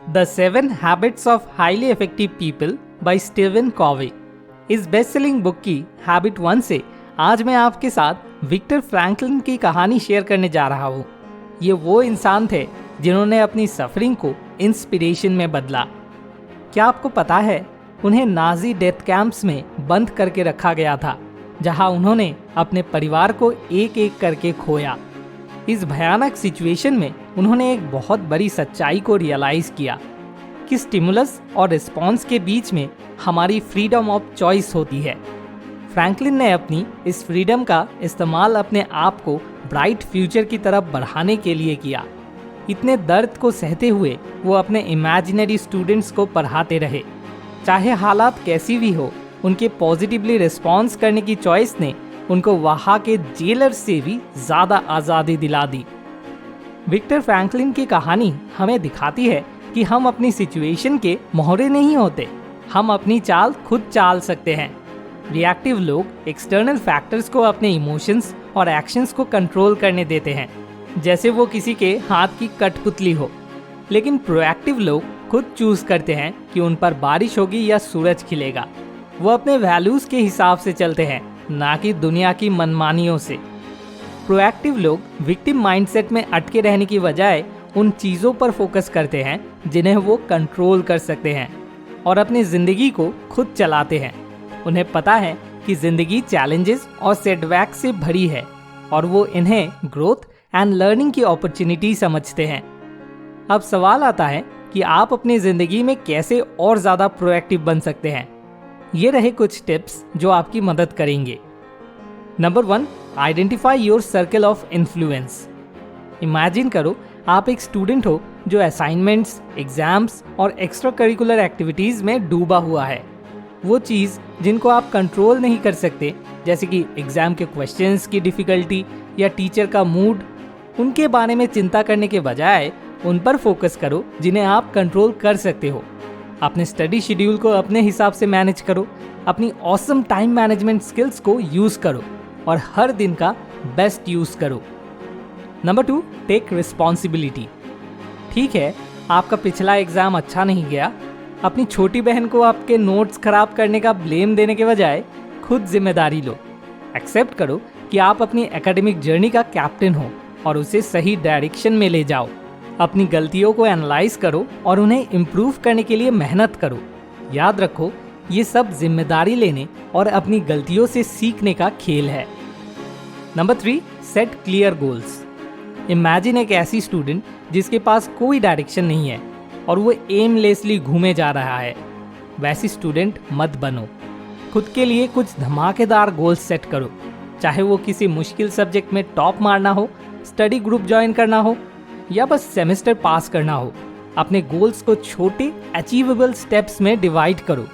The 7 habits of highly effective people by Stephen Covey. इस best selling book की habit 1 से आज मैं आपके साथ विक्टर फ्रैंकलिन की कहानी शेयर करने जा रहा हूँ। ये वो इंसान थे जिन्होंने अपनी सफरिंग को इंस्पिरेशन में बदला। क्या आपको पता है, उन्हें नाजी डेथ कैंप्स में बंद करके रखा गया था, जहां उन्होंने अपने परिवार को एक एक करके खोया। इस भयानक सिचुएशन में उन्होंने एक बहुत बड़ी सच्चाई को रियलाइज किया कि स्टिमुलस और रिस्पॉन्स के बीच में हमारी फ्रीडम ऑफ चॉइस होती है। फ्रैंकलिन ने अपनी इस फ्रीडम का इस्तेमाल अपने आप को ब्राइट फ्यूचर की तरफ बढ़ाने के लिए किया। इतने दर्द को सहते हुए वो अपने इमेजिनरी स्टूडेंट्स को पढ़ाते रहे। चाहे हालात कैसी भी हो, उनके पॉजिटिवली रिस्पॉन्स करने की चॉइस ने उनको वहाँ के जेलर से भी ज़्यादा आज़ादी दिला दी। विक्टर फ्रैंकलिन की कहानी हमें दिखाती है कि हम अपनी सिचुएशन के मोहरे नहीं होते, हम अपनी चाल खुद चाल सकते हैं। रिएक्टिव लोग एक्सटर्नल फैक्टर्स को अपने इमोशंस और एक्शंस को कंट्रोल करने देते हैं, जैसे वो किसी के हाथ की कठपुतली हो। लेकिन प्रोएक्टिव लोग खुद चूज करते हैं कि उन पर बारिश होगी या सूरज खिलेगा। वो अपने वैल्यूज के हिसाब से चलते हैं, ना कि दुनिया की मनमानियों से। प्रोएक्टिव लोग विक्टिम माइंडसेट में अटके रहने की बजाय उन चीज़ों पर फोकस करते हैं जिन्हें वो कंट्रोल कर सकते हैं और अपनी ज़िंदगी को खुद चलाते हैं। उन्हें पता है कि ज़िंदगी चैलेंजेस और सेटबैक से भरी है और वो इन्हें ग्रोथ एंड लर्निंग की अपॉर्चुनिटी समझते हैं। अब सवाल आता है कि आप अपनी ज़िंदगी में कैसे और ज़्यादा प्रोएक्टिव बन सकते हैं। ये रहे कुछ टिप्स जो आपकी मदद करेंगे। Number 1, identify your circle of influence. Imagine करो आप एक स्टूडेंट हो जो असाइनमेंट्स, एग्जाम्स और एक्स्ट्रा करिकुलर एक्टिविटीज़ में डूबा हुआ है। वो चीज़ जिनको आप कंट्रोल नहीं कर सकते, जैसे कि एग्ज़ाम के क्वेश्चंस की डिफ़िकल्टी या टीचर का मूड, उनके बारे में चिंता करने के बजाय उन पर फोकस करो जिन्हें आप कंट्रोल कर सकते हो। अपने स्टडी शेड्यूल को अपने हिसाब से मैनेज करो, अपनी ऑसम टाइम मैनेजमेंट स्किल्स को यूज़ करो और हर दिन का बेस्ट यूज़ करो। Number 2, take responsibility. ठीक है, आपका पिछला एग्ज़ाम अच्छा नहीं गया। अपनी छोटी बहन को आपके नोट्स खराब करने का ब्लेम देने के बजाय खुद जिम्मेदारी लो। एक्सेप्ट करो कि आप अपनी एकेडमिक जर्नी का कैप्टन हो और उसे सही डायरेक्शन में ले जाओ। अपनी गलतियों को एनालाइज करो और उन्हें इम्प्रूव करने के लिए मेहनत करो। याद रखो, ये सब जिम्मेदारी लेने और अपनी गलतियों से सीखने का खेल है। Number 3, set clear goals. Imagine एक ऐसी स्टूडेंट जिसके पास कोई डायरेक्शन नहीं है और वो एमलेसली घूमे जा रहा है। वैसी स्टूडेंट मत बनो। खुद के लिए कुछ धमाकेदार गोल्स सेट करो, चाहे वो किसी मुश्किल सब्जेक्ट में टॉप मारना हो, स्टडी ग्रुप ज्वाइन करना हो या बस सेमेस्टर पास करना हो। अपने गोल्स को छोटे अचीवेबल स्टेप्स में डिवाइड करो।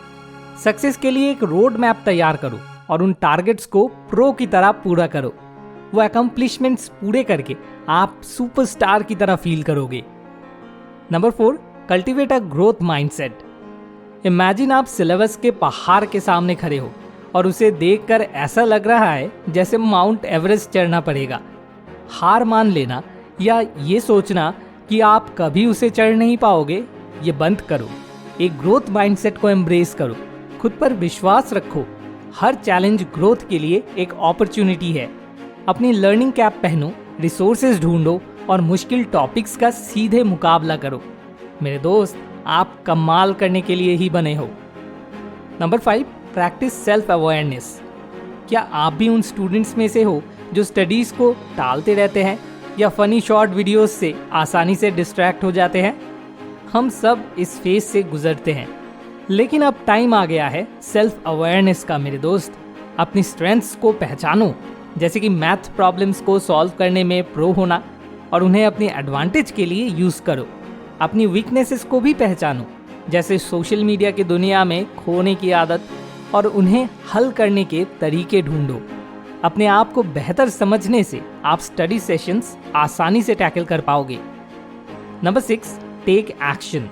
सक्सेस के लिए एक रोड मैप तैयार करो और उन टारगेट्स को प्रो की तरह पूरा करो। वो अकम्प्लिशमेंट्स पूरे करके आप सुपरस्टार की तरह फील करोगे। Number 4, cultivate a growth mindset. Imagine आप सिलेबस के पहाड़ के सामने खड़े हो और उसे देखकर ऐसा लग रहा है जैसे माउंट एवरेस्ट चढ़ना पड़ेगा। हार मान लेना या ये सोचना कि आप कभी उसे चढ़ नहीं पाओगे, ये बंद करो। एक ग्रोथ माइंडसेट को एम्ब्रेस करो। खुद पर विश्वास रखो। हर चैलेंज ग्रोथ के लिए एक अपॉर्चुनिटी है। अपनी लर्निंग कैप पहनो, रिसोर्सेज ढूंढो और मुश्किल टॉपिक्स का सीधे मुकाबला करो। मेरे दोस्त, आप कमाल करने के लिए ही बने हो। Number 5, practice self awareness. क्या आप भी उन स्टूडेंट्स में से हो जो स्टडीज़ को टालते रहते हैं या फनी शॉर्ट वीडियोस से आसानी से डिस्ट्रैक्ट हो जाते हैं? हम सब इस फेज से गुजरते हैं, लेकिन अब टाइम आ गया है सेल्फ अवेयरनेस का। मेरे दोस्त, अपनी स्ट्रेंथ्स को पहचानो, जैसे कि मैथ प्रॉब्लम्स को सॉल्व करने में प्रो होना, और उन्हें अपनी एडवांटेज के लिए यूज़ करो। अपनी वीकनेसेस को भी पहचानो, जैसे सोशल मीडिया की दुनिया में खोने की आदत, और उन्हें हल करने के तरीके ढूंढो। अपने आप को बेहतर समझने से आप स्टडी सेशंस आसानी से टैकल कर पाओगे। Number 6, take action.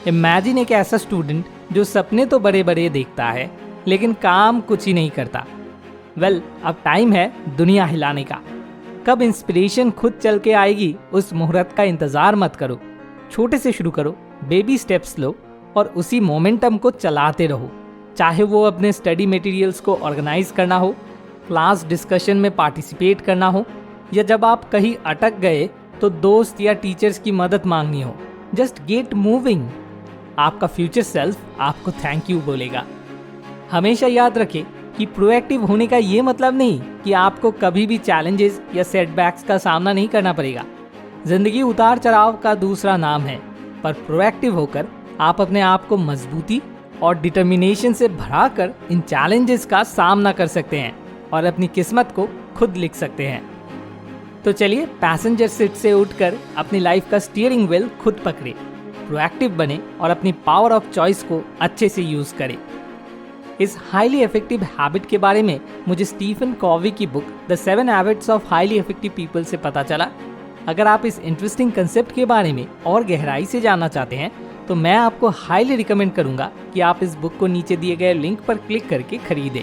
इमेजिन एक ऐसा स्टूडेंट जो सपने तो बड़े बड़े देखता है लेकिन काम कुछ ही नहीं करता। अब टाइम है दुनिया हिलाने का। कब इंस्पिरेशन खुद चल के आएगी, उस मुहूर्त का इंतजार मत करो। छोटे से शुरू करो, बेबी स्टेप्स लो और उसी मोमेंटम को चलाते रहो। चाहे वो अपने स्टडी मटेरियल्स को ऑर्गेनाइज करना हो, क्लास डिस्कशन में पार्टिसिपेट करना हो, या जब आप कहीं अटक गए तो दोस्त या टीचर्स की मदद मांगनी हो, जस्ट गेट मूविंग। आपका फ्यूचर सेल्फ आपको थैंक यू बोलेगा। हमेशा याद रखें कि प्रोएक्टिव होने का ये मतलब नहीं कि आपको कभी भी चैलेंजेस या सेटबैक्स का सामना नहीं करना पड़ेगा। जिंदगी उतार चढ़ाव का दूसरा नाम है, पर प्रोएक्टिव होकर आप अपने आप को मजबूती और डिटर्मिनेशन से भराकर इन चैलेंजेस का सामना कर सकते हैं और अपनी किस्मत को खुद लिख सकते हैं। तो चलिए पैसेंजर सीट से उठकर अपनी लाइफ का स्टीयरिंग व्हील खुद पकड़े, प्रोएक्टिव बने और अपनी पावर ऑफ चॉइस को अच्छे से यूज करें। इस हाईली इफेक्टिव हैबिट के बारे में मुझे स्टीफन कॉवी की book the 7 habits of highly effective people से पता चला। अगर आप इस इंटरेस्टिंग कंसेप्ट के बारे में और गहराई से जानना चाहते हैं तो मैं आपको हाईली रिकमेंड करूंगा कि आप इस बुक को नीचे दिए गए लिंक पर क्लिक करके खरीदें।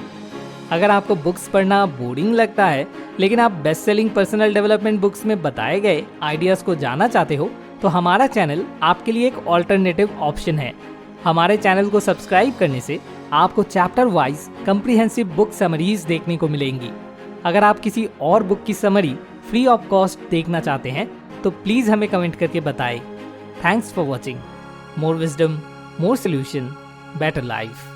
अगर आपको बुक्स पढ़ना बोरिंग लगता है लेकिन आप best selling personal development books में बताए गए आइडियाज़ को जानना चाहते हो तो हमारा चैनल आपके लिए एक ऑल्टरनेटिव ऑप्शन है। हमारे चैनल को सब्सक्राइब करने से आपको chapter wise comprehensive book summaries देखने को मिलेंगी। अगर आप किसी और बुक की समरी फ्री ऑफ कॉस्ट देखना चाहते हैं तो प्लीज़ हमें कमेंट करके बताएं। Thanks for watching. More wisdom, more solution, better life.